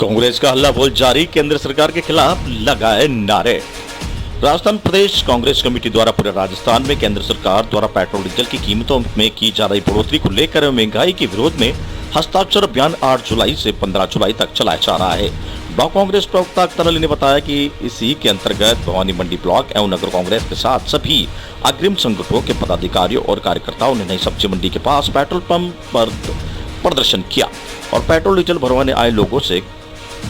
कांग्रेस का हल्ला बोल जारी, केंद्र सरकार के खिलाफ लगाए नारे। राजस्थान प्रदेश कांग्रेस कमेटी द्वारा पूरे राजस्थान में केंद्र सरकार द्वारा पेट्रोल डीजल की कीमतों में की जा रही बढ़ोतरी को लेकर महंगाई के विरोध में हस्ताक्षर अभियान 8 जुलाई से 15 जुलाई तक चलाया जा रहा है। ब्लॉक कांग्रेस प्रवक्ता अख्तर अली ने बताया कि इसी के अंतर्गत भवानी मंडी ब्लॉक एवं नगर कांग्रेस के साथ सभी अग्रिम संगठनों के पदाधिकारियों और कार्यकर्ताओं ने नई सब्जी मंडी के पास पेट्रोल पंप पर प्रदर्शन किया और पेट्रोल डीजल भरवाने आए लोगों से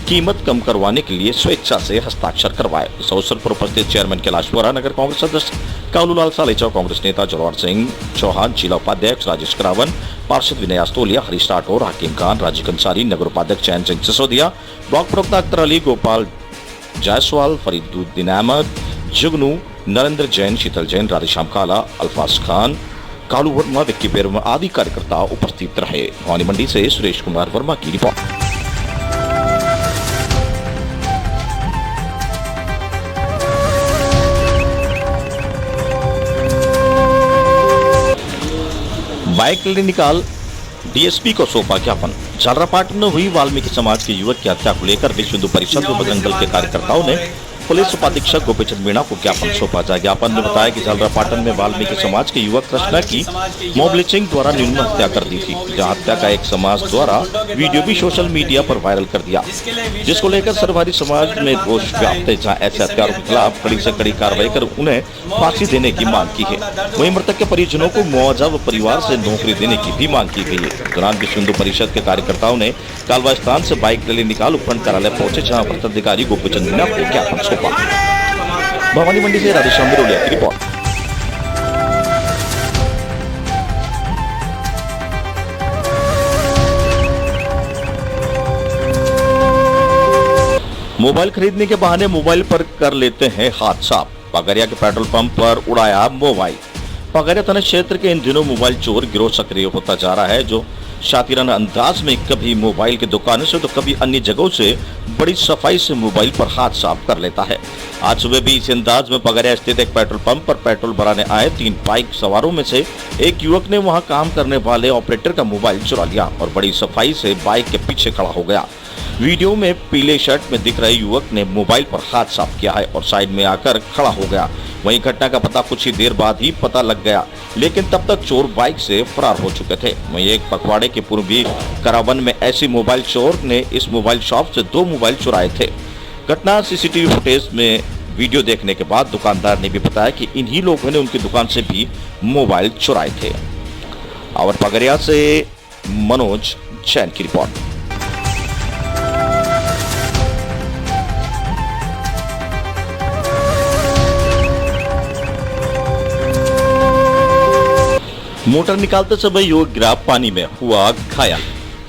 कीमत कम करवाने के लिए स्वेच्छा से हस्ताक्षर करवाए। इस अवसर पर उपस्थित चेयरमैन कैलाश वोरा, नगर कांग्रेस सदस्य कालूलाल सालेचा, कांग्रेस नेता जोरावर सिंह चौहान, जिला उपाध्यक्ष राजेश करावन, पार्षद विनय अस्तोलिया, हरीश राठौर, हकीम खान, राजीव अंसारी, नगर उपाध्यक्ष चैन सिंह सिसोदिया, ब्लॉक प्रवक्ता अख्तर अली, गोपाल जायसवाल, फरीदुद्दीन अहमद, जुगनू, नरेंद्र जैन, शीतल जैन, राधेश्याम काला, अल्फाज खान, कालू वर्मा, विक्की वर्मा आदि कार्यकर्ता उपस्थित रहे। भवानी मंडी से सुरेश कुमार वर्मा की रिपोर्ट। बाइक रैली निकाल डीएसपी को सौंपा ज्ञापन। झालरापाटन में हुई वाल्मीकि समाज के युवक की हत्या को लेकर विश्व हिंदू परिषद व बजरंग दल के कार्यकर्ताओं ने पुलिस उपाधीक्षक गोपीचंद मीणा को ज्ञापन सौंपा। ज्ञापन में बताया कि झालरापाटन में वाल्मीकि समाज के युवक कृष्णा की मॉब लिंचिंग द्वारा निर्मम हत्या कर दी थी, जहां हत्या का एक समाज द्वारा वीडियो भी सोशल मीडिया पर वायरल कर दिया, जिसको लेकर सर्वहारी समाज में रोष व्याप्त है, जहाँ ऐसे हत्यारों के खिलाफ कड़ी से कड़ी कार्रवाई कर उन्हें फांसी देने की मांग की है। वहीं मृतक के परिजनों को मुआवजा व परिवार से नौकरी देने की भी मांग की गई है। दौरान विश्व हिंदू परिषद के कार्यकर्ताओं ने कालवा स्थान से बाइक रैली निकाल उपखंड कार्यालय पहुंचे, जहाँ अधिकारी गोपीचंद मीणा को ज्ञापन सौंपा। भवानी मंडी से राधेश्याम बिरोलिया की रिपोर्ट। मोबाइल खरीदने के बहाने मोबाइल पर कर लेते हैं हाथ साफ। पगरिया के पेट्रोल पंप पर उड़ाया मोबाइल। पगरिया थाना क्षेत्र के इन दिनों मोबाइल चोर गिरोह सक्रिय होता जा रहा है, जो शातिराना अंदाज में कभी मोबाइल की दुकानों से तो कभी अन्य जगहों से बड़ी सफाई से मोबाइल पर हाथ साफ कर लेता है। आज सुबह भी इस अंदाज में पगरिया स्थित एक पेट्रोल पंप पर पेट्रोल भराने आए 3 बाइक सवारों में से एक युवक ने वहां काम करने वाले ऑपरेटर का मोबाइल चुरा लिया और बड़ी सफाई से बाइक के पीछे खड़ा हो गया। वीडियो में पीले शर्ट में दिख रहे युवक ने मोबाइल पर हाथ साफ किया है और साइड में आकर खड़ा हो गया। वहीं घटना का पता कुछ ही देर बाद ही पता लग गया, लेकिन तब तक चोर बाइक से फरार हो चुके थे। वहीं एक पखवाड़े के पूर्वी करावन में ऐसी मोबाइल चोर ने इस मोबाइल शॉप से 2 मोबाइल चुराए थे। घटना सीसीटीवी फुटेज में वीडियो देखने के बाद दुकानदार ने भी बताया कि इन्हीं लोगों ने उनकी दुकान से भी मोबाइल चुराए थे। और पगरिया से मनोज जैन की रिपोर्ट। मोटर निकालते समय युवक गिरा पानी में, हुआ घायल।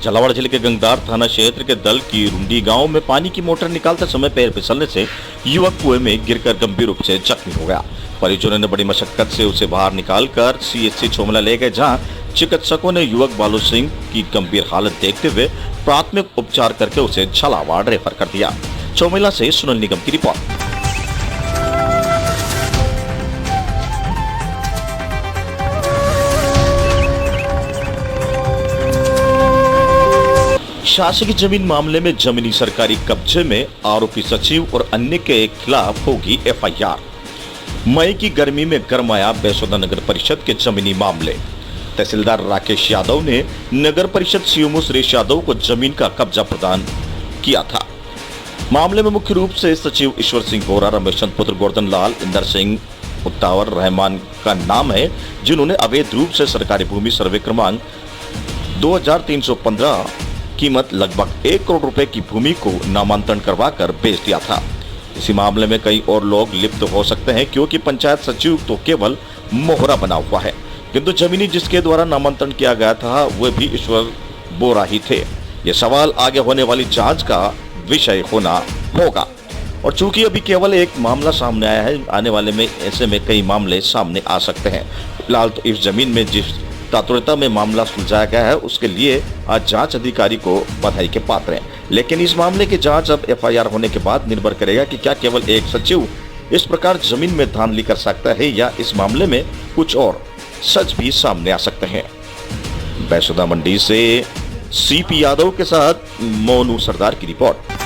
झालावाड़ जिले के गंगदार थाना क्षेत्र के दल की रुंडी गांव में पानी की मोटर निकालते समय पैर फिसलने से युवक कुएं में गिरकर गंभीर रूप से जख्मी हो गया। परिजनों ने बड़ी मशक्कत से उसे बाहर निकालकर सीएचसी छोमला ले गए, जहां चिकित्सकों ने युवक बालू सिंह की गंभीर हालत देखते हुए प्राथमिक उपचार करके उसे झालावाड़ रेफर कर दिया। छोमला से सुनील निगम की रिपोर्ट। शासकीय जमीन मामले में जमीनी सरकारी कब्जे में आरोपी सचिव और अन्य के खिलाफ होगी एफआईआर। मई की गर्मी में गरमाया बेसोदा नगर परिषद के जमीनी मामले। तहसीलदार राकेश यादव ने नगर परिषद सीएमओ सुरेश यादव को जमीन का कब्जा प्रदान किया था। मामले में मुख्य रूप से सचिव ईश्वर सिंह बोरा, रमेश चंद पुत्र, गोवर्धन लाल, इंदर सिंह मुत्तावर रहमान का नाम है, जिन्होंने अवैध रूप से सरकारी भूमि सर्वे क्रमांक 2315 कीमत लगभग 1 करोड़ रुपए की भूमि को नामांतरण करवाकर बेच दिया था। इसी मामले में कई और लोग लिप्त हो सकते हैं, क्योंकि पंचायत सचिव तो केवल मोहरा बना हुआ है, किंतु जमीनी जिसके द्वारा नामांतरण किया गया था वह भी ईश्वर बोरा ही थे। ये सवाल आगे होने वाली जांच का विषय होना होगा। और चूंकि अभी केवल एक मामला सामने आया है, आने वाले में ऐसे में कई मामले सामने आ सकते हैं। फिलहाल तो इस जमीन में जिस तात्पर्यता में मामला सुलझाया गया है, उसके लिए आज जांच अधिकारी को बधाई के पात्र हैं। लेकिन इस मामले की जांच अब एफआईआर होने के बाद निर्भर करेगा कि क्या केवल एक सचिव इस प्रकार जमीन में धांधली कर सकता है या इस मामले में कुछ और सच भी सामने आ सकते हैं। बेसोदा मंडी से सीपी यादव के साथ मोनू सरदार की रिपोर्ट।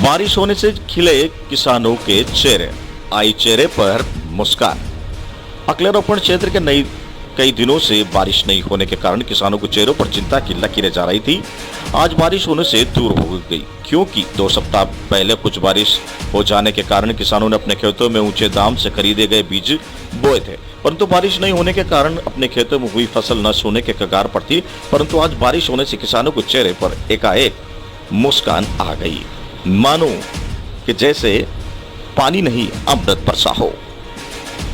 बारिश होने से खिले किसानों के चेहरे, आई चेहरे पर मुस्कान। अकलेरोपण क्षेत्र के कई दिनों से बारिश नहीं होने के कारण किसानों के चेहरों पर चिंता की लकीरें जा रही थी। आज बारिश होने से दूर हो गई, क्योंकि 2 सप्ताह पहले कुछ बारिश हो जाने के कारण किसानों ने अपने खेतों में ऊंचे दाम से खरीदे गए बीज बोए थे, परंतु बारिश नहीं होने के कारण अपने खेतों में हुई फसल नष्ट होने के कगार पर थी। परंतु आज बारिश होने से किसानों के चेहरे पर एकाएक मुस्कान आ गई, मानो कि जैसे पानी नहीं अमृत बरसा हो।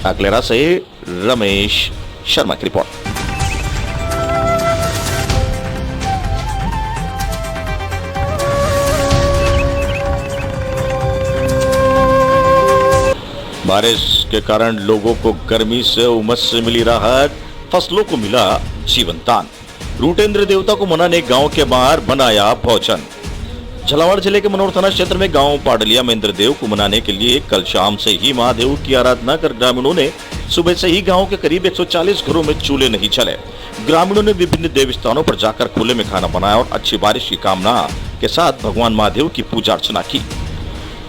अकलेरा से रमेश शर्मा की रिपोर्ट। बारिश के कारण लोगों को गर्मी से उमस से मिली राहत, फसलों को मिला जीवन दान। रूट इंद्र देवता को मनाने गांव के बाहर बनाया भोजन। झालावाड़ जिले के मनोर थाना क्षेत्र में गांव पाडलिया में इंद्रदेव को मनाने के लिए कल शाम से ही महादेव की आराधना कर ग्रामीणों ने सुबह से ही गांव के करीब 140 घरों में चूल्हे नहीं चले। ग्रामीणों ने विभिन्न देव स्थानों पर जाकर खुले में खाना बनाया और अच्छी बारिश की कामना के साथ भगवान महादेव की पूजा अर्चना की।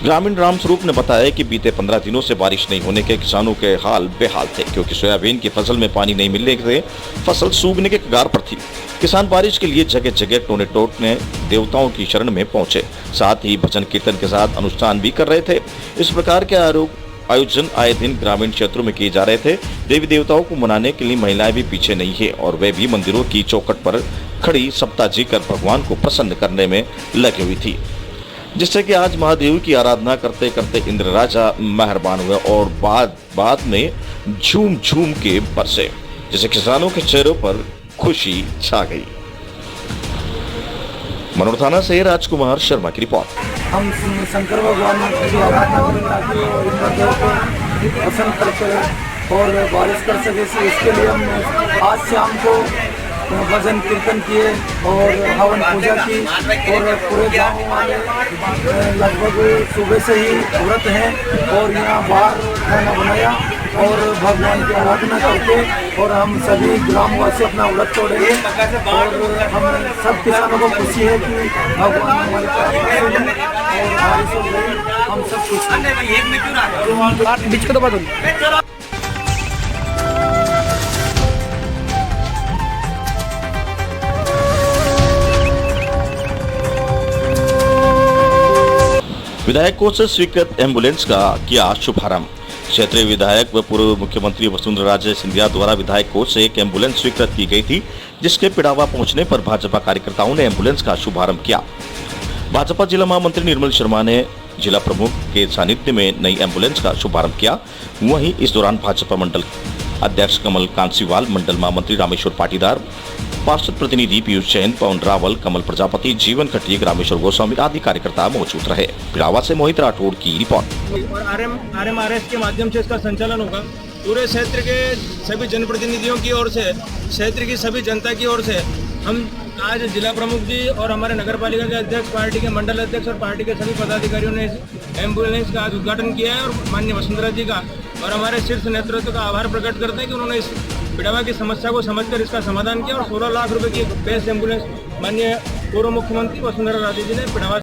ग्रामीण रामस्वरूप ने बताया कि बीते 15 दिनों से बारिश नहीं होने के किसानों के हाल बेहाल थे, क्योंकि सोयाबीन की फसल में पानी नहीं मिलने से फसल सूखने के कगार पर थी। किसान बारिश के लिए जगह जगह टोने टोटने देवताओं की शरण में पहुंचे, साथ ही भजन कीर्तन के साथ अनुष्ठान भी कर रहे थे। इस प्रकार के आयोजन आए दिन ग्रामीण क्षेत्रों में किए जा रहे थे। देवी देवताओं को मनाने के लिए महिलाएं भी पीछे नहीं है और वे भी मंदिरों की चौखट पर खड़ी सप्ताह जी कर भगवान को प्रसन्न करने में लगी हुई थी, जिससे कि आज महादेव की आराधना करते करते इंद्र राजा मेहरबान हुए और बाद में झूम झूम के बरसे, जिससे किसानों के चेहरों पर खुशी छा गई। मनोर थाना से राजकुमार शर्मा की रिपोर्ट। हम शंकर भगवान की आराधना करें ताकि इंद्रदेव को प्रसन्न करके और बारिश कर सके, इसके लिए हमने आज शाम को भजन कीर्तन किए और हवन पूजा की और पूरे गांव वाले लगभग सुबह से ही व्रत हैं और यहाँ बाहर खाना बनाया और भगवान की आराधना करके और हम सभी ग्रामवासी अपना व्रत तोड़ेंगे और हम सब किसानों को खुशी है कि भगवान हमारे और बारिश हो गई, हम सब खुश हैं। बीच को तो बात विधायकों से स्वीकृत एम्बुलेंस का किया शुभारंभ। क्षेत्रीय विधायक व पूर्व मुख्यमंत्री वसुंधरा राजे सिंधिया द्वारा विधायक कोष से एक एम्बुलेंस स्वीकृत की गई थी, जिसके पिड़ावा पहुंचने पर भाजपा कार्यकर्ताओं ने एम्बुलेंस का शुभारंभ किया। भाजपा जिला महामंत्री निर्मल शर्मा ने जिला प्रमुख के सानिध्य में नई एम्बुलेंस का शुभारंभ किया। वहीं इस दौरान भाजपा मंडल अध्यक्ष कमल कांसीवाल, मंडल महामंत्री रामेश्वर पाटीदार, पार्षद प्रतिनिधि पीयूष जैन, पवन रावल, कमल प्रजापति, जीवन खटिया, रामेश्वर गोस्वामी आदि कार्यकर्ता मौजूद रहे। पिड़ावा से मोहित राठौड़ की रिपोर्ट। और RMRS के माध्यम से इसका संचालन होगा। पूरे क्षेत्र के सभी जनप्रतिनिधियों की ओर से, क्षेत्र की सभी जनता की ओर से हम आज जिला प्रमुख जी और हमारे नगर पालिका के अध्यक्ष, पार्टी के मंडल अध्यक्ष और पार्टी के सभी पदाधिकारियों ने इस एम्बुलेंस का आज उद्घाटन किया है और माननीय वसुंधरा जी का और हमारे शीर्ष नेतृत्व का आभार प्रकट करते हैं कि उन्होंने इस पिड़ावा की समस्या को समझकर इसका समाधान किया और 16 लाख रुपए की बेस्ट एम्बुलेंस माननीय पूर्व मुख्यमंत्री वसुंधरा राजे जी ने पिड़ावा।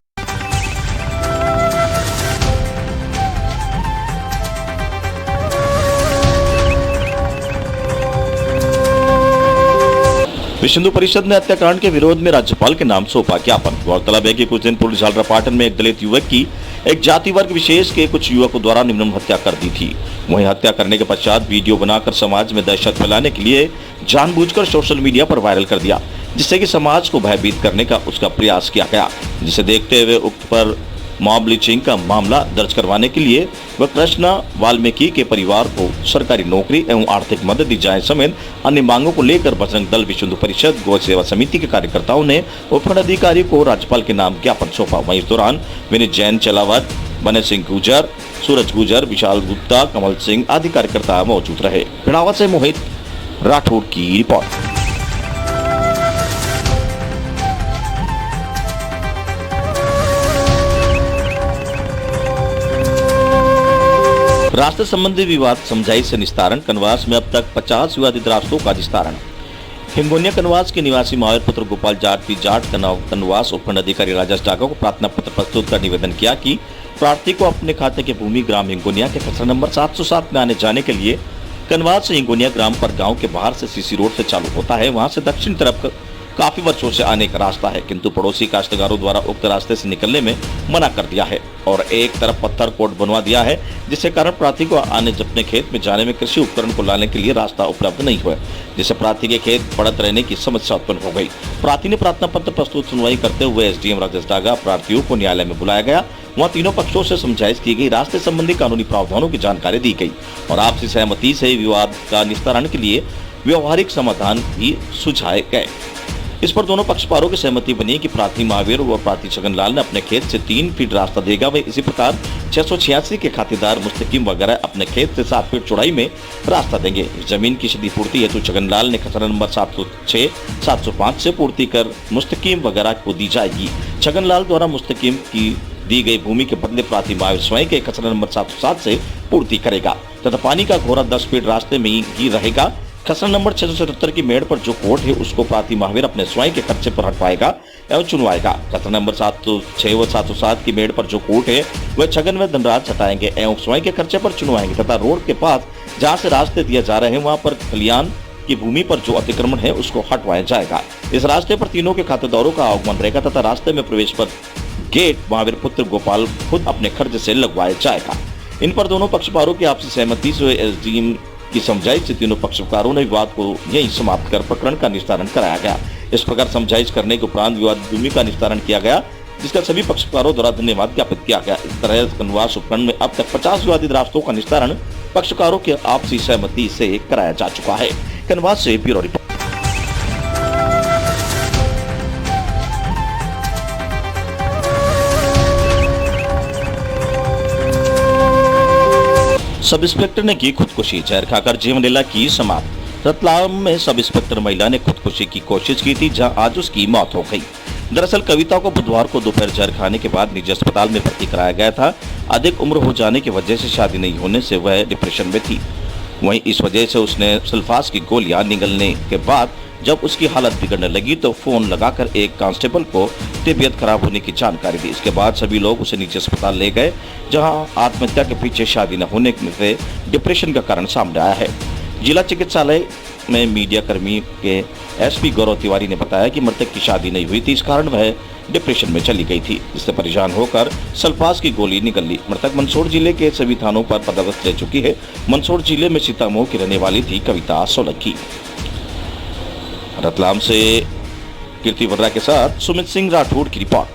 विश्व हिंदू परिषद ने हत्याकांड के विरोध में राज्यपाल के नाम सौंपा ज्ञापन। गौरतलब है कि कुछ दिन पूर्व झालरापाटन में एक दलित युवक की एक जाति वर्ग विशेष के कुछ युवकों द्वारा निर्मम हत्या कर दी थी। वहीं हत्या करने के पश्चात वीडियो बनाकर समाज में दहशत फैलाने के लिए जानबूझकर सोशल मीडिया पर वायरल कर दिया, जिससे कि समाज को भयभीत करने का उसका प्रयास किया गया। जिसे देखते हुए उक्त पर मॉब लिंचिंग का मामला दर्ज करवाने के लिए व कृष्णा वाल्मीकि के परिवार को सरकारी नौकरी एवं आर्थिक मदद दी जाए समेत अन्य मांगों को लेकर बजरंग दल, विश्व हिंदू परिषद, गौ सेवा समिति के कार्यकर्ताओं ने उपखंड अधिकारी को राज्यपाल के नाम ज्ञापन सौंपा। वहीं इस दौरान विनीत जैन चलावत, बने सिंह गुजर, सूरज गुजर, विशाल गुप्ता, कमल सिंह आदि कार्यकर्ता मौजूद रहे। पिड़ावा से मोहित राठौड़ की रिपोर्ट। रास्ते संबंधी विवाद समझाई से निस्तारण। कनवास में अब तक 50 विवादित रास्तों का निस्तारण। हिंगोनिया कनवास के निवासी महावीर पुत्र गोपाल जाट जाट कनवास उपखंड अधिकारी राजेश डागा को प्रार्थना पत्र प्रस्तुत कर निवेदन किया कि प्रार्थी को अपने खाते के भूमि ग्राम हिंगोनिया के खसरा नंबर 707 में आने जाने के लिए कनवास से हिंगोनिया ग्राम पर गांव के बाहर से सीसी रोड से चालू होता है। वहां से दक्षिण तरफ काफी वर्षों से आने का रास्ता है, किंतु पड़ोसी काश्तकारों द्वारा उक्त रास्ते से निकलने में मना कर दिया है और एक तरफ पत्थर कोट बनवा दिया है, जिसके कारण प्रार्थी को आने अपने खेत में जाने में कृषि उपकरण को लाने के लिए रास्ता उपलब्ध नहीं हुआ, जिससे प्रार्थी के खेत पड़त रहने की समस्या उत्पन्न हो गई। प्रार्थी ने प्रार्थना पत्र प्रस्तुत सुनवाई करते हुए एसडीएम राजेश डागा प्रार्थियों को न्यायालय में बुलाया गया। वहाँ तीनों पक्षों से समझाइश की गई, रास्ते संबंधी कानूनी प्रावधानों की जानकारी दी गई और आपसी सहमति से विवाद का निस्तारण के लिए व्यवहारिक समाधान भी सुझाए गए। इस पर दोनों पक्षकारों की सहमति बनी कि प्रार्थी महावीर व प्रार्थी छगनलाल ने अपने खेत से 3 फीट रास्ता देगा, वे इसी प्रकार 686 के खातेदार मुस्तकीम वगैरह अपने खेत से 7 फीट चौड़ाई में रास्ता देंगे। जमीन की क्षतिपूर्ति हेतु छगनलाल ने खसरा नंबर 706, 705 से पूर्ति कर मुस्तकीम वगैरह को दी जाएगी। छगनलाल द्वारा मुस्तकीम की दी गई भूमि के बदले प्रार्थी महावीर स्वयं के खसरा नंबर 707 से पूर्ति करेगा तथा पानी का घोरा 10 फीट रास्ते में ही रहेगा। खसरा नंबर 677 की मेड़ पर जो कोट है उसको प्रार्थी महावीर अपने स्वयं के खर्चे पर हटवाएगा एवं चुनवाएगा। खसरा नंबर 706 व 707 की मेड़ पर जो कोट है वह छगन व धनराज हटाएंगे एवं स्वयं के खर्चे पर चुनवाएंगे तथा रोड के पास जहाँ से रास्ते दिए जा रहे हैं वहाँ पर खलियान की भूमि पर जो अतिक्रमण है उसको हटवाया जाएगा। इस रास्ते पर तीनों के खातेदारों का आगमन रहेगा तथा रास्ते में प्रवेश पर गेट महावीर पुत्र गोपाल खुद अपने खर्च से लगवाया जाएगा। इन पर दोनों पक्षकारों की आपसी सहमति से एसडीएम की समझाइश से तीनों पक्षकारों ने विवाद को यहीं समाप्त कर प्रकरण का निस्तारण कराया गया। इस प्रकार समझाइश करने के उपरांत विवाद भूमि का निस्तारण किया गया, जिसका सभी पक्षकारों द्वारा धन्यवाद ज्ञापित किया गया। इस तरह कनवास उपखंड में अब तक 50 विवादित रास्तों का निस्तारण पक्षकारों की आपसी सहमति से कराया जा चुका है। कनवास से ब्यूरो रिपोर्ट। सब इंस्पेक्टर ने की खुदकुशी, जहर खाकर जीवन लीला की समाप्त। रतलाम में सब इंस्पेक्टर महिला ने खुदकुशी की कोशिश की थी, जहां आज उसकी मौत हो गई। दरअसल कविता को बुधवार को दोपहर जहर खाने के बाद निजी अस्पताल में भर्ती कराया गया था। अधिक उम्र हो जाने की वजह से शादी नहीं होने से वह डिप्रेशन में थी। वहीं इस वजह से उसने सल्फास की गोलियां निगलने के बाद जब उसकी हालत बिगड़ने लगी तो फोन लगाकर एक कांस्टेबल को तबीयत खराब होने की जानकारी दी। इसके बाद सभी लोग उसे निजी अस्पताल ले गए, जहां आत्महत्या के पीछे शादी न होने से डिप्रेशन का कारण सामने आया है। जिला चिकित्सालय में मीडिया कर्मी के एसपी गौरव तिवारी ने बताया कि मृतक की शादी नहीं हुई थी, इस कारण वह डिप्रेशन में चली गई थी, जिससे परेशान होकर सल्फास की गोली निकल ली। मृतक मंदसौर जिले के सभी थानों पर पदस्थ रह चुकी है। मंदसौर जिले में सीतामऊ की रहने वाली थी कविता सोलंकी। रतलाम से कीर्ति वर्रा के साथ सुमित सिंह राठौड़ की रिपोर्ट।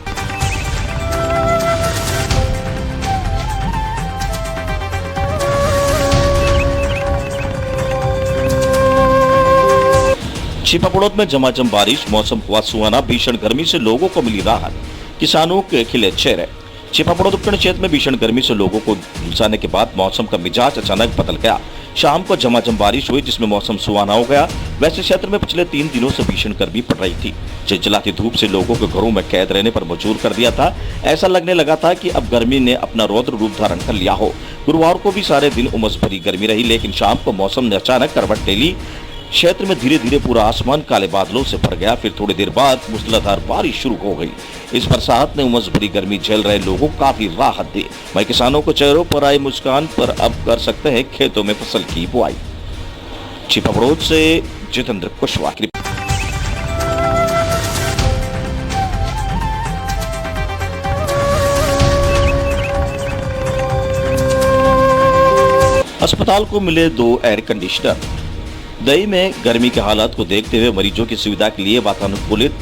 छिपापड़ोद में झमाझम बारिश, मौसम हुआ सुहाना, भीषण गर्मी से लोगों को मिली राहत, किसानों के खिले चेहरे। छिपापड़ोद उपखंड क्षेत्र में भीषण गर्मी से लोगों को झुलसाने के बाद मौसम का मिजाज अचानक बदल गया। शाम को झमाझम बारिश हुई, जिसमें मौसम सुहाना हो गया। वैसे क्षेत्र में पिछले 3 दिनों से भीषण गर्मी पड़ रही थी। चिलचिलाती धूप से लोगों को घरों में कैद रहने पर मजबूर कर दिया था। ऐसा लगने लगा था कि अब गर्मी ने अपना रौद्र रूप धारण कर लिया हो। गुरुवार को भी सारे दिन उमस भरी गर्मी रही, लेकिन शाम को मौसम ने अचानक करवट ले ली। क्षेत्र में धीरे धीरे पूरा आसमान काले बादलों से भर गया। फिर थोड़ी देर बाद मूसलाधार बारिश शुरू हो गई। इस बरसात ने उमस भरी गर्मी झेल रहे लोगों को काफी राहत दी। वहीं किसानों को चेहरों पर आई मुस्कान पर अब कर सकते हैं खेतों में फसल की बुआई। छिपापड़ोद से जितेंद्र कुशवाहा की। अस्पताल को मिले 2 एयर कंडीशनर। दही में गर्मी के हालात को देखते हुए मरीजों की सुविधा के लिए वातानुकूलित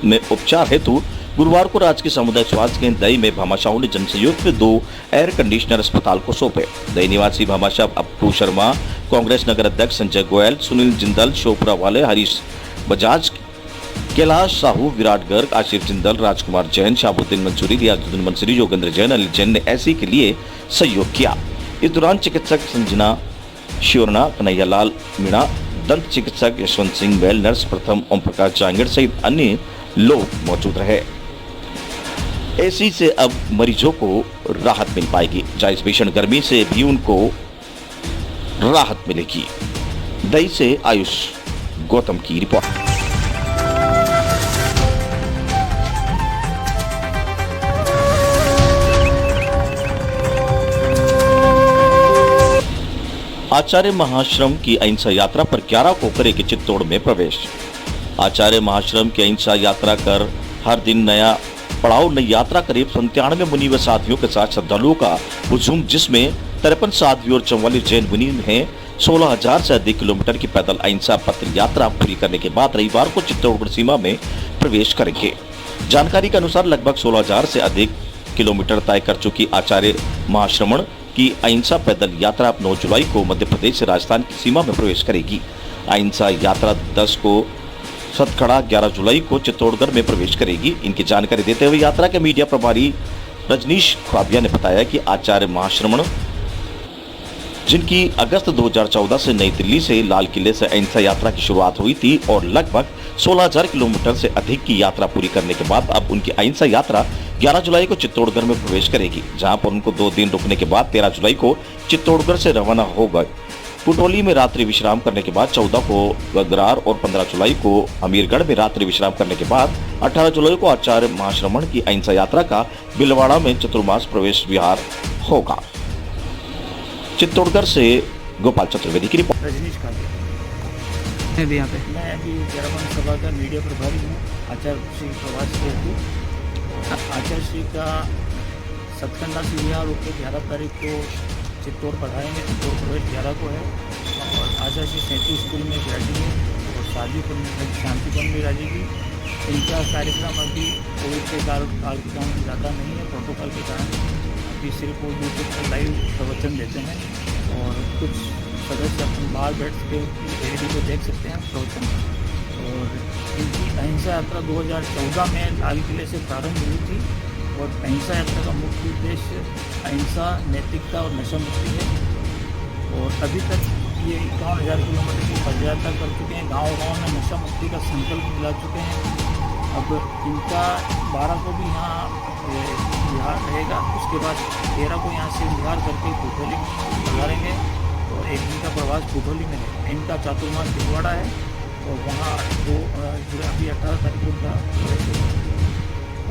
में उपचार हेतु गुरुवार को राजकीय सामुदायिक स्वास्थ्य केंद्र दही में भामाशाह ने जनसहयोग से 2 एयर कंडीशनर अस्पताल को सौंपे। दही निवासी भामाशाह अप्पू शर्मा, कांग्रेस नगर अध्यक्ष संजय गोयल, सुनील जिंदल, शोपरा वाले, हरीश बजाज, कैलाश साहू, विराट गर्ग, आशिफ जिंदल, राजकुमार जैन, शाहबुद्दीन मंसूरी, रियाजुद्दीन मंसूरी, योगेंद्र जैन, अली जैन ने ऐसी के लिए सहयोग किया। इस दौरान चिकित्सक संजना श्योरना, कन्हैयालाल मीणा, दंत चिकित्सक यशवंत सिंह बैल, नर्स प्रथम ओम प्रकाश जांगड़ सहित अन्य लोग मौजूद रहे। एसी से अब मरीजों को राहत मिल पाएगी, जहां इस भीषण गर्मी से भी उनको राहत मिलेगी। दही से आयुष गौतम की रिपोर्ट। आचार्य महाश्रम की अहिंसा यात्रा पर 11 को करेगी चित्तौड़ में प्रवेश। आचार्य महाश्रम की अहिंसा यात्रा कर हर दिन नया पड़ाव नई यात्रा करीब 97 मुनि व साथियों के साथ श्रद्धालुओं का हुजूम, जिसमें 53 साध्वी और 44 जैन मुनि हैं 16,000 से अधिक किलोमीटर की पैदल अहिंसा पत्र यात्रा पूरी करने के बाद रविवार को चित्तौड़गढ़ सीमा में प्रवेश करेंगे। जानकारी के अनुसार लगभग 16,000 से अधिक किलोमीटर तय कर चुकी आचार्य महाश्रमण की अहिंसा पैदल यात्रा 9 जुलाई को मध्य प्रदेश से राजस्थान की सीमा में प्रवेश करेगी। अहिंसा यात्रा 10 को सतखड़ा, 11 जुलाई को चित्तौड़गढ़ में प्रवेश करेगी। इनकी जानकारी देते हुए यात्रा के मीडिया प्रभारी रजनीश खाबिया ने बताया कि आचार्य महाश्रमण, जिनकी अगस्त 2014 से नई दिल्ली से लाल किले से अहिंसा यात्रा की शुरुआत हुई थी और लगभग 16,000 किलोमीटर से अधिक की यात्रा पूरी करने के बाद अब उनकी अहिंसा यात्रा 11 जुलाई को चित्तौड़गढ़ में प्रवेश करेगी, जहां पर उनको 2 दिन रुकने के बाद 13 जुलाई को चित्तौड़गढ़ से रवाना हो गए। कुटोली में रात्रि विश्राम करने के बाद 14 को गगरार और 15 जुलाई को अमीरगढ़ में रात्रि विश्राम करने के बाद 18 जुलाई को आचार्य महाश्रमण की अहिंसा यात्रा का बिलवाड़ा में चतुर्मास प्रवेश विहार होगा। चित्तौड़गढ़ से गोपाल चतुर्वेदी की रिपोर्ट। रजनीश खाबिया मैं भी यहाँ पे मैं अभी जरावन सभा का मीडिया प्रभारी हूँ। आचार्य श्री प्रभास हेतु आचार्य श्री का सतखंडा से विहार होकर 11 तारीख को चित्तौड़ पढ़ाएंगे। चित्तौड़ प्रवेश 11 को है और आचार्य श्री 37 स्कूल में विराजेंगे और शादीपुर में शांतिवन में विराजेगी। इनका कार्यक्रम अभी कोविड के काल के कारण ज़्यादा नहीं है, प्रोटोकॉल के कारण अभी सिर्फ वो यूट्यूब पर लाइव प्रवचन देते हैं और कुछ सदस्य अपन बाहर बैठ के एलईडी को देख सकते हैं प्रवचन। और इनकी अहिंसा यात्रा 2014 में लाल किले से प्रारंभ हुई थी और अहिंसा यात्रा का मुख्य उद्देश्य अहिंसा, नैतिकता और नशा मुक्ति है। और अभी तक ये 51,000 किलोमीटर की पदयात्रा कर चुके हैं। गाँव-गाँव में नशा मुक्ति का संकल्प दिला चुके हैं। अब इनका 12 को भी यहाँ बिहार रहेगा, उसके बाद 13 को यहाँ से बिहार करके कुटोली गुजारेंगे और एक दिन का प्रवास कुटोली में है। इनका चातुर्मास भिलवाड़ा है और वहाँ अभी 18 तारीख का प्रवेश होगा।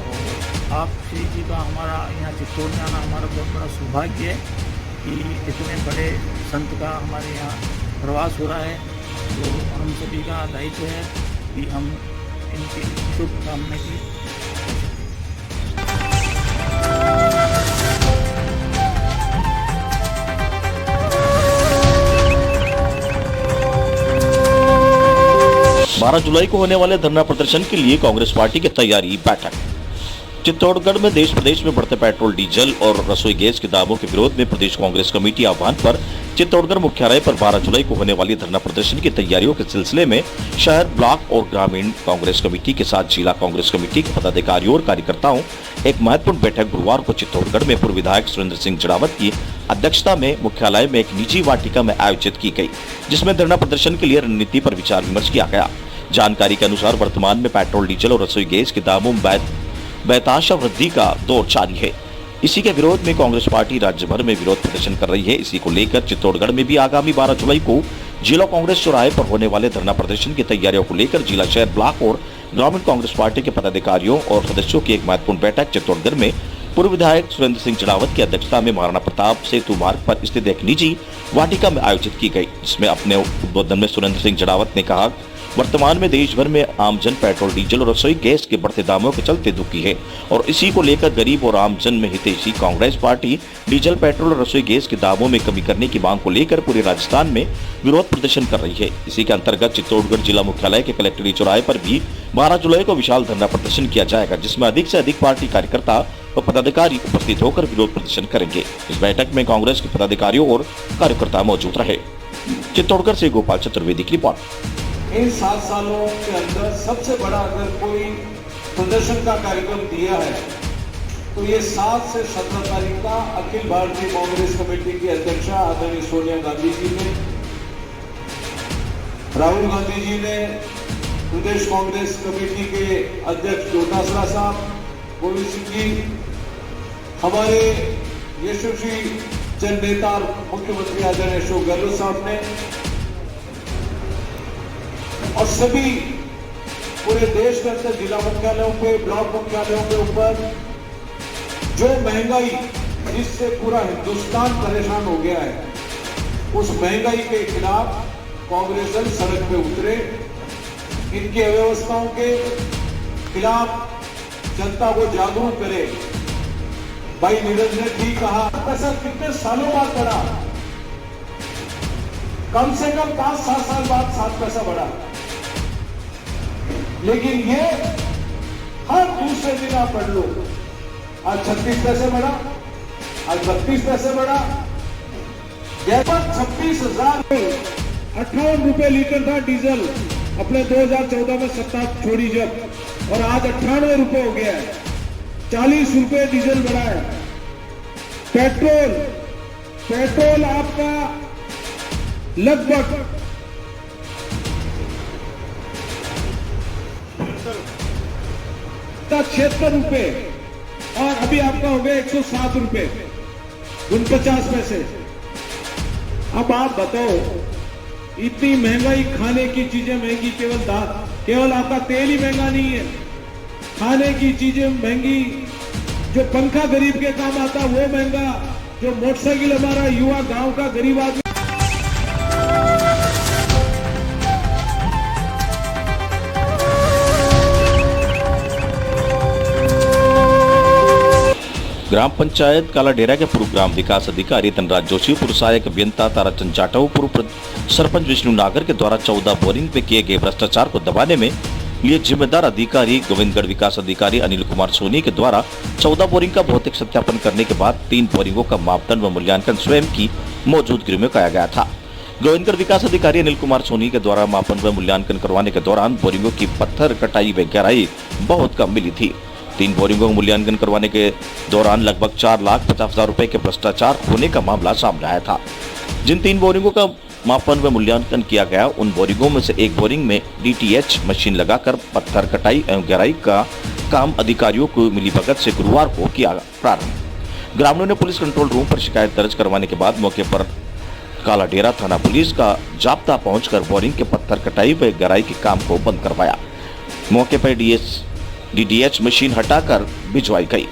और आप श्री जी का हमारा यहाँ चित्तौड़ में आना हमारा बहुत बड़ा सौभाग्य है कि इतने बड़े संत का हमारे यहाँ प्रवास हो रहा है। तो हम सभी का दायित्व है कि हम इनकी शुभकामना की। बारह जुलाई को होने वाले धरना प्रदर्शन के लिए कांग्रेस पार्टी की तैयारी बैठक। चित्तौड़गढ़ में देश प्रदेश में बढ़ते पेट्रोल, डीजल और रसोई गैस के दामों के विरोध में प्रदेश कांग्रेस कमेटी आह्वान पर चित्तौड़गढ़ मुख्यालय पर 12 जुलाई को होने वाली धरना प्रदर्शन की तैयारियों के सिलसिले में शहर, ब्लॉक और ग्रामीण कांग्रेस कमेटी के साथ जिला कांग्रेस कमेटी के पदाधिकारियों और कार्यकर्ताओं एक महत्वपूर्ण बैठक गुरुवार को चित्तौड़गढ़ में पूर्व विधायक सुरेंद्र सिंह जड़ावत की अध्यक्षता में मुख्यालय में एक निजी वाटिका में आयोजित की गई, जिसमें धरना प्रदर्शन के लिए रणनीति पर विचार विमर्श किया गया। जानकारी के अनुसार वर्तमान में पेट्रोल, डीजल और रसोई गैस के दामों में बेतहाशा वृद्धि का दौर जारी है। इसी के विरोध में कांग्रेस पार्टी राज्य भर में विरोध प्रदर्शन कर रही है। इसी को लेकर चित्तौड़गढ़ में भी आगामी 12 जुलाई को जिला कांग्रेस चौराहे पर होने वाले धरना प्रदर्शन की तैयारियों को लेकर जिला, शहर, ब्लॉक और ग्रामीण कांग्रेस पार्टी के पदाधिकारियों और सदस्यों की एक महत्वपूर्ण बैठक चित्तौड़गढ़ में पूर्व विधायक सुरेंद्र सिंह जड़ावत की अध्यक्षता में महाराणा प्रताप सेतु मार्ग पर स्थित एक निजी वाटिका में आयोजित की गई, जिसमें अपने उद्बोधन में सुरेंद्र सिंह जड़ावत ने कहा, वर्तमान में देश भर में आमजन पेट्रोल, डीजल और रसोई गैस के बढ़ते दामों के चलते दुखी है और इसी को लेकर गरीब और आमजन में हितैषी कांग्रेस पार्टी डीजल, पेट्रोल और रसोई गैस के दामों में कमी करने की मांग को लेकर पूरे राजस्थान में विरोध प्रदर्शन कर रही है। इसी के अंतर्गत चित्तौड़गढ़ जिला मुख्यालय के कलेक्ट्रेट चौराहे पर भी 12 जुलाई को विशाल धरना प्रदर्शन किया जाएगा, जिसमें अधिक से अधिक पार्टी कार्यकर्ता और पदाधिकारी उपस्थित होकर विरोध प्रदर्शन करेंगे। इस बैठक में कांग्रेस के पदाधिकारियों और कार्यकर्ता मौजूद रहे। चित्तौड़गढ़ से गोपाल चतुर्वेदी की रिपोर्ट। इन 7 सालों के अंदर सबसे बड़ा अगर कोई प्रदर्शन का कार्यक्रम दिया है तो ये 7 से 17 तारीख का अखिल भारतीय कांग्रेस कमेटी की अध्यक्षा आदरणीय सोनिया गांधी जी ने, राहुल गांधी जी ने, प्रदेश कांग्रेस कमेटी के अध्यक्ष डोटासरा साहब, गोविंद सिंह जी, हमारे यशस्वी जन नेता मुख्यमंत्री आदरणीय अशोक गहलोत साहब ने और सभी पूरे देश के अंदर जिला मुख्यालयों पे, ब्लॉक मुख्यालयों के ऊपर जो महंगाई जिससे पूरा हिंदुस्तान परेशान हो गया है, उस महंगाई के खिलाफ कांग्रेस दल सड़क पे उतरे। इनकी अव्यवस्थाओं के खिलाफ जनता को जागरूक करे। भाई नीरज ने ठीक कहा, पैसा कितने सालों बाद बढ़ा, कम से कम 5-7 साल बाद 7 पैसा बढ़ा, लेकिन ये हर दूसरे दिन आप पढ़ लो, आज 36 पैसे बढ़ा, आज 32 पैसे बढ़ा। 26,000 58 रुपए लीटर था डीजल अपने 2014 में सत्ता छोड़ी जब, और आज 98 रुपए हो गया है। 40 रुपए डीजल बढ़ा है। पेट्रोल आपका लगभग 76 रुपए, और अभी आपका हो गया 107 रुपए 49 पैसे। अब आप बताओ, इतनी महंगाई, खाने की चीजें महंगी, केवल आपका तेल ही महंगा नहीं है, खाने की चीजें महंगी, जो पंखा गरीब के काम आता वो महंगा, जो मोटरसाइकिल हमारा युवा गांव का गरीब आदमी ग्राम पंचायत कालाडेरा के पूर्व ग्राम विकास अधिकारी धनराज जोशी, पूर्व सहायक अभियंता ताराचंद जाटव, पूर्व सरपंच विष्णु नागर के द्वारा 14 बोरिंग पे किए गए भ्रष्टाचार को दबाने में लिए जिम्मेदार अधिकारी गोविंदगढ़ विकास अधिकारी अनिल कुमार सोनी के द्वारा 14 बोरिंग का भौतिक सत्यापन करने के बाद 3 बोरिंगों का मापदंड व मूल्यांकन स्वयं की मौजूदगी में किया गया था। गोविंदगढ़ विकास अधिकारी अनिल कुमार सोनी के द्वारा मापन व मूल्यांकन करवाने के दौरान बोरिंगों की पत्थर कटाई व गहराई बहुत कम मिली थी। 3 बोरिंगों का मूल्यांकन करवाने के दौरान लगभग 4,50,000 रुपए के भ्रष्टाचार होने का मामला सामने आया था। जिन 3 बोरिंगों का मापन व मूल्यांकन किया गया, उन बोरिंगों में से एक बोरिंग में DTH मशीन लगाकर पत्थर कटाई एवं गहराई का काम अधिकारियों को मिलीभगत से गुरुवार को किया प्रारंभ। ग्रामीणों ने पुलिस कंट्रोल रूम पर शिकायत दर्ज करवाने के बाद मौके पर कालाडेरा थाना पुलिस का जाब्ता पहुंचकर बोरिंग के पत्थर कटाई व गहराई के काम को बंद करवाया। मौके पर DTH मशीन हटाकर भिजवाई गई।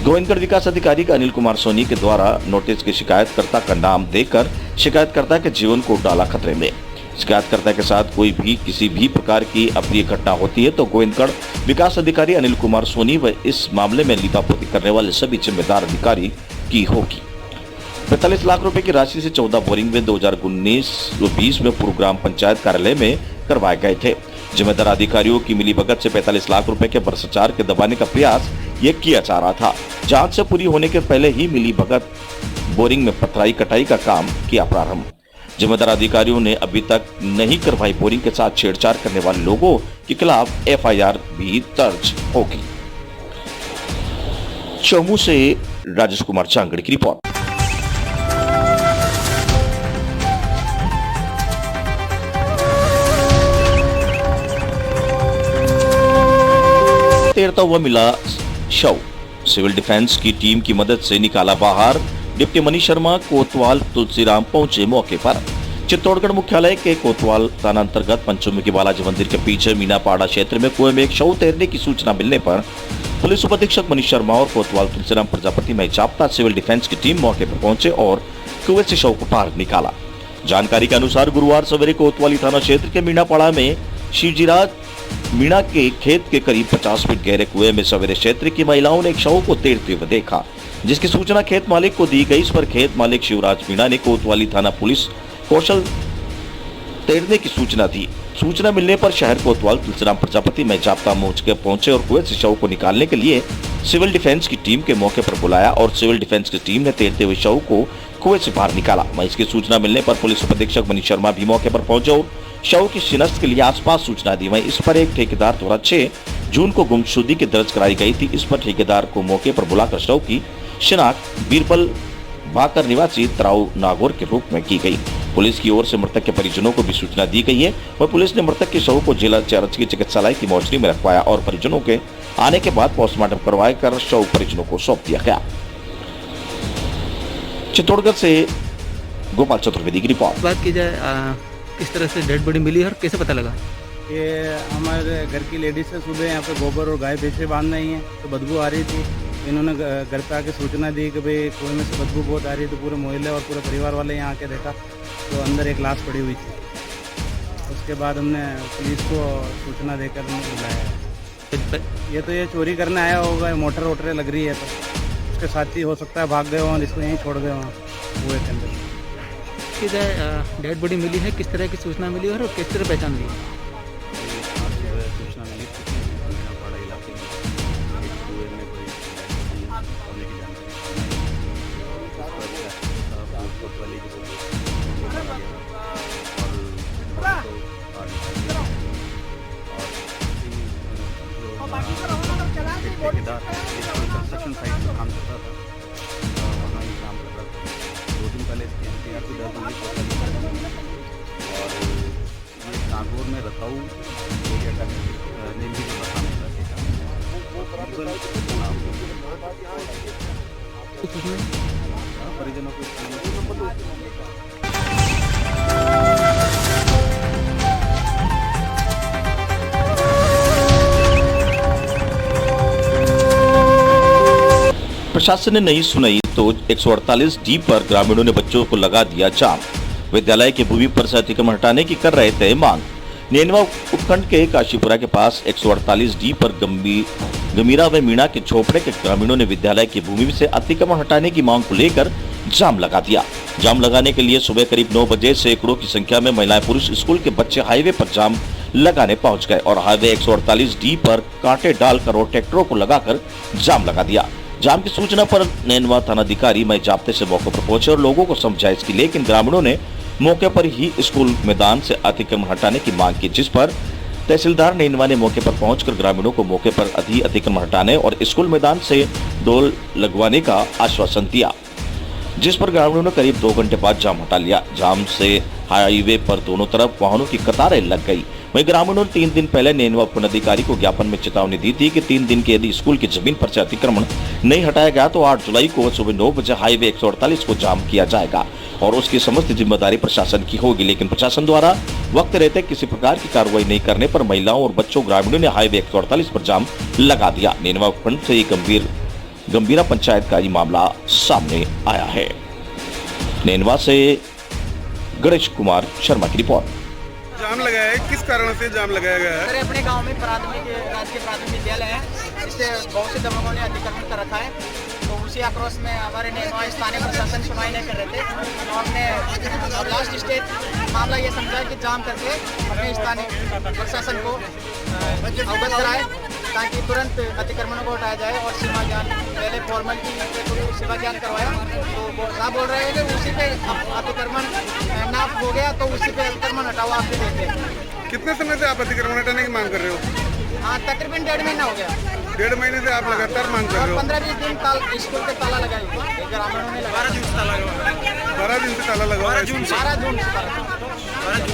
गोविंदगढ़ विकास अधिकारी का अनिल कुमार सोनी के द्वारा नोटिस के शिकायतकर्ता का नाम देकर शिकायतकर्ता के जीवन को डाला खतरे में। शिकायतकर्ता के साथ कोई भी किसी भी प्रकार की अप्रिय घटना होती है तो गोविंदगढ़ विकास अधिकारी अनिल कुमार सोनी व इस मामले में लीपापोती करने वाले सभी जिम्मेदार अधिकारी की होगी। 45 लाख रुपए की राशि से 14 बोरिंग में 2019-20 में पूर्व ग्राम पंचायत कार्यालय में करवाए गए थे। जिम्मेदार अधिकारियों की मिलीभगत से 45 लाख रुपए के भ्रष्टाचार के दबाने का प्रयास ये किया जा रहा था। जांच से पूरी होने के पहले ही मिलीभगत बोरिंग में पथराई कटाई का काम किया प्रारंभ। जिम्मेदार अधिकारियों ने अभी तक नहीं करवाई बोरिंग के साथ छेड़छाड़ करने वाले लोगों के खिलाफ FIR भी दर्ज होगी। चौमू से राजेश कुमार चांगड़ की रिपोर्ट। तैरता हुआ मिला शव, सिविल डिफेंस की टीम की मदद से निकाला बाहर। डिप्टी मनीष शर्मा कोतवाल तुलसीराम पहुंचे मौके पर। चित्तौड़गढ़ मुख्यालय के कोतवाल थाना अंतर्गत पंचमुखी बालाजी मंदिर के पीछे मीनापाड़ा क्षेत्र में कुएं में एक शव तैरने की सूचना मिलने पर पुलिस उप अधीक्षक मनीष शर्मा और कोतवाल तुलसीराम प्रजापति में जाप्ता सिविल डिफेंस की टीम मौके पर पहुंचे और कुएं से शव को बाहर निकाला। जानकारी के अनुसार गुरुवार सवेरे कोतवाली थाना क्षेत्र के मीनापाड़ा में शिवजीराज मीणा के खेत के करीब 50 फीट गहरे कुएं में सवेरे क्षेत्र की महिलाओं ने एक शव को तैरते हुए देखा, जिसकी सूचना खेत मालिक को दी गई। इस पर खेत मालिक शिवराज मीणा ने कोतवाली थाना पुलिस कौशल तैरने की सूचना दी। सूचना मिलने पर शहर कोतवाल तुलसीराम प्रजापति में जाप्ता पहुंचे और कुएं से शव को निकालने के लिए सिविल डिफेंस की टीम के मौके पर बुलाया और सिविल डिफेंस की टीम ने तैरते हुए शव को कुएं से बाहर निकाला। वहीं इसकी सूचना मिलने पर पुलिस उप अधीक्षक मनीष शर्मा भी मौके पर पहुंचे और शव की शिनाख्त के लिए आसपास सूचना दी। वहीं इस पर एक ठेकेदार द्वारा 6 जून को गुमशुदगी की दर्ज कराई गई थी। इस पर ठेकेदार को मौके पर बुलाकर शव की शिनाख्त बीरबल भाकर निवासी तराव नागौर के रूप में की गई। पुलिस की ओर से मृतक के परिजनों को भी सूचना दी गई है और पुलिस ने मृतक के शव को जिला राजकीय चिकित्सालय की मोर्चरी में रखवाया और परिजनों के आने के बाद पोस्टमार्टम करवाकर शव परिजनों को सौंप दिया गया। चित्तौड़गढ़ से गोपाल चतुर्वेदी की रिपोर्ट। बात की जाए किस तरह से डेड बॉडी मिली और कैसे पता लगा? कि हमारे घर की लेडीज से सुबह यहाँ पे गोबर और गाय भैंसे बांध रही हैं, तो बदबू आ रही थी। इन्होंने घर पे आके सूचना दी कि भाई कुएं में से बदबू बहुत आ रही है, तो पूरे मोहल्ले और पूरे परिवार वाले यहाँ आके देखा तो अंदर एक लाश पड़ी हुई थी। उसके बाद हमने पुलिस को सूचना देकर उन्हें बुलाया। ये चोरी करने आया होगा, मोटर वोटरें लग रही है, तो उसके साथी हो सकता है भाग गए हों, इसको यहीं छोड़ गए हों कुएं के अंदर। किधर डेड बॉडी मिली है, किस तरह की सूचना मिली और किस तरह पहचान ली? सूचना मिली थी मीनापाड़ा इलाके में एक कुएं में कोई होने की जानकारी वाली की ठेकेदार कंस्ट्रक्शन साइट पर काम करता था, वहाँ ही काम कर रहा था। 2 दिन पहले इसकी NPR की दर्ज हुई और ये नागौर में रताऊ एरिया का नेमी को बताने लगा परिजनों को। प्रशासन ने नहीं सुनाई तो 148D पर ग्रामीणों ने बच्चों को लगा दिया जाम। विद्यालय की भूमि पर से अतिक्रमण हटाने की कर रहे थे मांग। नेनवा उपखंड के काशीपुरा के पास 148D पर गमीरा व मीणा के झोपड़े के ग्रामीणों ने विद्यालय की भूमि से अतिक्रमण हटाने की मांग को लेकर जाम लगा दिया। जाम लगाने के लिए सुबह करीब 9 बजे सैकड़ों की संख्या में महिलाएं पुरुष स्कूल के बच्चे हाईवे पर जाम लगाने पहुंच गए और हाईवे 148D पर कांटे डालकर और ट्रैक्टरों को लगाकर जाम लगा दिया। जाम की सूचना पर नैनवा थानाधिकारी मई जाप्ते से मौके पर पहुंचे और लोगों को समझाया इसकी, लेकिन ग्रामीणों ने मौके पर ही स्कूल मैदान से अतिक्रमण हटाने की मांग की, जिस पर तहसीलदार नैनवा ने मौके पर पहुंचकर ग्रामीणों को मौके पर अतिक्रमण हटाने और स्कूल मैदान से डोल लगवाने का आश्वासन दिया, जिस पर ग्रामीणों ने करीब 2 घंटे बाद जाम हटा लिया। जाम से हाईवे पर दोनों तरफ वाहनों की कतारें लग गई। वहीं ग्रामीणों ने 3 दिन पहले नैनवा उपखंडाधिकारी को ज्ञापन में चेतावनी दी थी कि 3 दिन के यदि स्कूल की जमीन पर से अतिक्रमण नहीं हटाया गया तो 8 जुलाई को सुबह 9 बजे हाईवे 148 को जाम किया जाएगा और उसकी समस्त जिम्मेदारी प्रशासन की होगी। लेकिन प्रशासन द्वारा वक्त रहते किसी प्रकार की कार्रवाई नहीं करने पर महिलाओं और बच्चों ग्रामीणों ने हाईवे 148 पर जाम लगा दिया। नैनवा उपखंड से गंभीरा पंचायत का ये मामला सामने आया है। नैनवा से गणेश कुमार शर्मा की रिपोर्ट। जाम लगाया है, किस कारण से जाम लगाया गया है? सर, अपने गांव में राजकीय प्राथमिक विद्यालय है, इससे बहुत से दबंगों ने अतिक्रमण कर रखा है, तो उसी आक्रोश में हमारे नैनवा स्थानीय प्रशासन सुनवाई नहीं कर रहे थे, तो हमने लास्ट स्टेज मामला ये समझा कि जाम करके अपने स्थानीय प्रशासन को अवगत कराए ताकि तुरंत अतिक्रमणों को हटाया जाए और सीमा ज्ञान पहले फॉर्मेलिटी सेवा ज्ञान करवाया, तो ना बोल रहे हैं कि उसी पे अतिक्रमण ना हो गया तो उसी पे अतिक्रमण हटाओ आप भी देते हैं। कितने समय से आप अतिक्रमण हटाने की मांग कर रहे हो? हाँ, तकरीबन 1.5 महीना हो गया। 1.5 महीने से आप लगातार मांग कर रहे हो? 15-20 दिन स्कूल पे ताला लगाई हुई ग्रामीणों ने। 12 दिन से ताला लगा हुआ है। 12 दिन से ताला लगा हुआ है। 12 जून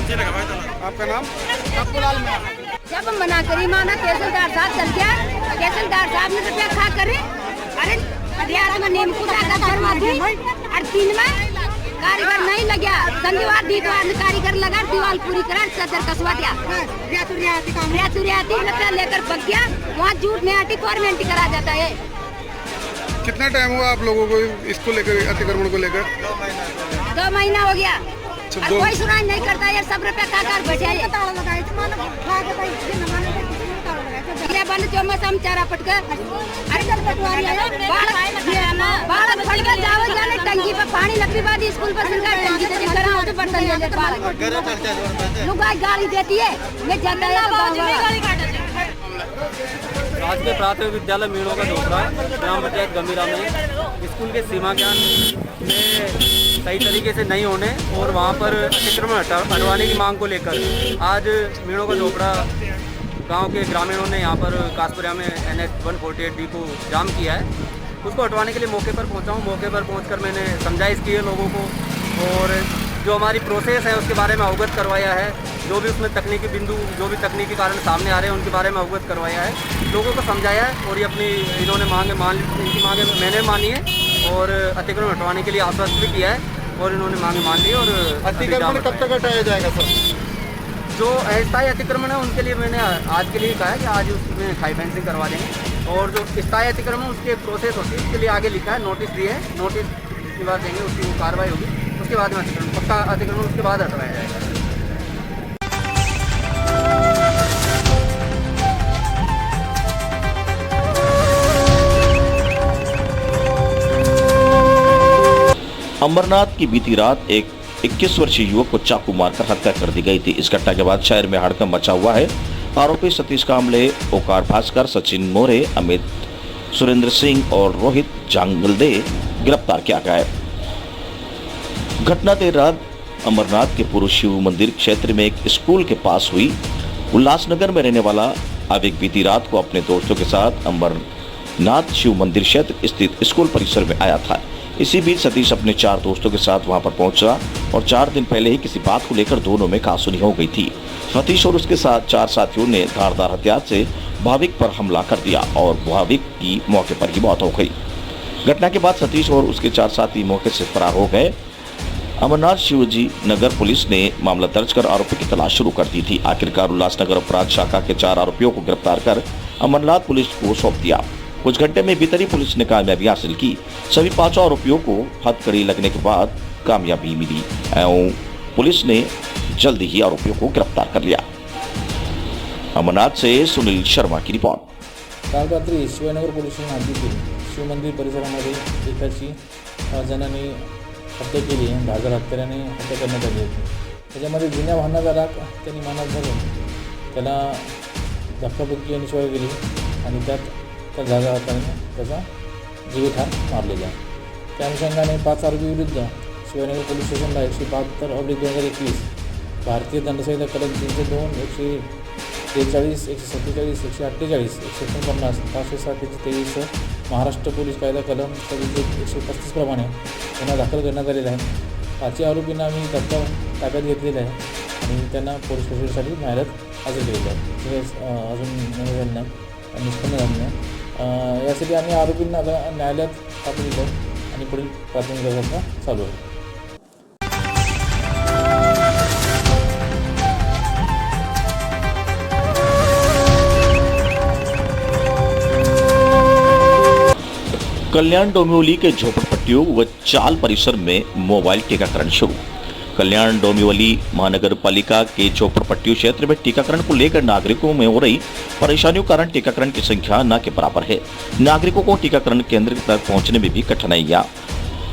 से लगा हुआ है। आपका नाम? बप्पूलाल में। जब हम मना करी माना तहसीलदार साहब चल गया, तहसीलदार साहब ने रुपया खा करे, अरे हरियाणा में नीम कुटा का धरवा दी और 3 में कारीगर नहीं लगा, शनिवार दीवार कारीगर लगा दीवार पूरी करा सदर कसवा दिया, रियाती लेकर पक गया, वहाँ झूठ में आटी फॉर्मेलिटी करा जाता है। कितना टाइम हुआ आप लोगों को इसको लेकर, अतिक्रमण को लेकर? 2 महीना हो गया और कोई सुनाई नहीं करता है, सब रुपया काकार बैठे हैं। बंद जो में सम चारा पटक बालक फट गया, जाओ जाने टंकी पे पानी लगने बाद स्कूल पर सरकार टंकी से करा हो तो बर्तन ले लेते लोग गाड़ी देती है, मैं जाता है। राजकीय प्राथमिक विद्यालय मीणों का झोपड़ा ग्राम पंचायत गंभीरा में स्कूल के सीमा ज्ञान में सही तरीके से नहीं होने और वहां पर अतिक्रमण हटवाने की मांग को लेकर आज मीणों का झोपड़ा गांव के ग्रामीणों ने यहां पर कासपुरिया में NH 148D को जाम किया है। उसको हटवाने के लिए मौके पर पहुंचा हूं। मौके पर पहुंचकर मैंने समझाइश की है लोगों को और जो हमारी प्रोसेस है उसके बारे में अवगत करवाया है। जो भी उसमें तकनीकी बिंदु, जो भी तकनीकी कारण सामने आ रहे हैं उनके बारे में अवगत करवाया है, लोगों को समझाया है और ये अपनी इन्होंने इनकी मांगे मैंने मानी है और अतिक्रमण हटवाने के लिए आश्वस्त भी किया है और इन्होंने मांगे मान ली। और अतिक्रमण कब तक हटाया जाएगा सर? जो अस्थायी अतिक्रमण है उनके लिए मैंने आज के लिए कहा है कि आज उसमें खाई फेंसिंग करवा देंगे, और जो स्थायी अतिक्रमण उसकी एक प्रोसेस होती है, उसके लिए आगे लिखा है, नोटिस दिए है, नोटिस के बाद देंगे, उसकी वो कार्रवाई होगी, उसके बाद में अतिक्रमण पक्का अतिक्रमण उसके बाद हटवाया जाएगा। अमरनाथ की बीती रात एक 21 वर्षीय युवक को चाकू मारकर हत्या कर दी गई थी। इस घटना के बाद शहर में हड़कंप मचा हुआ है। आरोपी सतीश कांबले, ओकार भास्कर, सचिन मोरे, अमित, सुरेंद्र सिंह और रोहित जांगलदे गिरफ्तार किया गया है। घटना देर रात अमरनाथ के पूर्व शिव मंदिर क्षेत्र में एक स्कूल के पास हुई। उल्लासनगर में रहने वाला आवेग बीती रात को अपने दोस्तों के साथ अमरनाथ शिव मंदिर क्षेत्र स्थित स्कूल परिसर में आया था। इसी बीच सतीश अपने 4 दोस्तों के साथ वहां पर पहुंचा और 4 दिन पहले ही किसी बात को लेकर दोनों में कहासुनी हो गई थी। सतीश और उसके साथ 4 साथियों ने धारदार हथियार से भाविक पर हमला कर दिया और भाविक की मौके पर ही मौत हो गई। घटना के बाद सतीश और उसके 4 साथी मौके से फरार हो गए। अमरनाथ शिवजी नगर पुलिस ने मामला दर्ज कर आरोपी की तलाश शुरू कर दी थी। आखिरकार उल्लासनगर अपराध शाखा के 4 आरोपियों को गिरफ्तार कर अमरनाथ पुलिस को सौंप दिया। कुछ घंटे में भीतर ही पुलिस ने कामयाबी हासिल की। सभी 5 आरोपियों को हथकड़ी लगने के बाद कामयाबी मिली एवं पुलिस ने जल्दी ही आरोपियों को गिरफ्तार कर लिया। अमरनाथ से सुनील शर्मा की रिपोर्ट। काल रात्री शिवानगर पोलीस स्टेशन हद्दीतील शिव मंदिर परिसरामध्ये एकाची जणांनी हत्या केली आहे। धारदार हत्याराने हत्या करण्यात आली होती। त्याच्यामध्ये जुन्या वाहनाचा राग त्यांनी मनात धरून त्याला धक्काबुक्की आणि शिवाय गेली आणि त्या जागा हाताने त्याचा जीवितहानी मारलेला आहे। त्या अनुषंगाने 5 आरोपी विरुद्ध शिवानगर पोलीस स्टेशनला 172/2021 भारतीय दंडसंहिता कलम 302, 143, 147, 148, 149, 507-23 महाराष्ट्र पोलीस कायदा कलम 135 प्रमाणे गुन्हा दाखल करण्यात आलेला आहे। 5 आरोपींना आम्ही तत्काळ ताब्यात घेतलेलं आहे आणि त्यांना पोलीस स्टेशनसाठी न्यायालयात हजर केलेलं आहे। अजून झालं नाही, निष्पन्न झालं नाही। यासाठी आम्ही आरोपींना न्यायालयात ताब्यात दिलं आणि पुढील प्राथमिक तपास चालू आहे। कल्याण डोंबिवली के झोपड़पट्टियों व चाल परिसर में मोबाइल टीकाकरण शुरू। कल्याण डोंबिवली महानगर पालिका के झोपड़पट्टियों क्षेत्र में टीकाकरण को लेकर नागरिकों में हो रही परेशानियों के कारण टीकाकरण की संख्या न के बराबर है। नागरिकों को टीकाकरण केंद्र तक पहुंचने में भी कठिनाइयां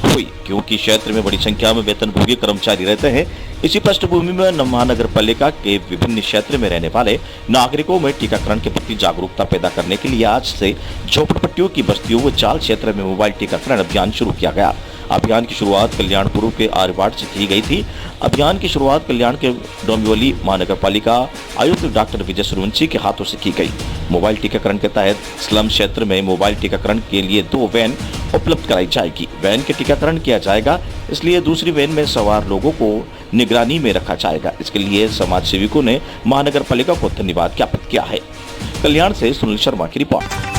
हुई क्योंकि क्षेत्र में बड़ी संख्या में वेतनभोगी कर्मचारी रहते हैं। इसी पृष्ठभूमि में महानगर पालिका के विभिन्न क्षेत्र में रहने वाले नागरिकों में टीकाकरण के प्रति जागरूकता पैदा करने के लिए आज से झोपड़पट्टियों की बस्तियों व चाल क्षेत्र में मोबाइल टीकाकरण अभियान शुरू किया गया। अभियान की शुरुआत कल्याण पूर्व के आर्यवाड़ से की गई थी। अभियान की शुरुआत कल्याण के डोंबिवली महानगर पालिका आयुक्त डॉक्टर विजय सूर्यवंशी के हाथों से की गई। मोबाइल टीकाकरण के तहत स्लम क्षेत्र में मोबाइल टीकाकरण के लिए 2 वैन उपलब्ध कराई जाएगी। वैन के टीकाकरण किया जाएगा, इसलिए दूसरी वैन में सवार लोगों को निगरानी में रखा जाएगा। इसके लिए समाज सेविकों ने महानगर पालिका को धन्यवाद ज्ञापित किया है। कल्याण से सुनील शर्मा की रिपोर्ट।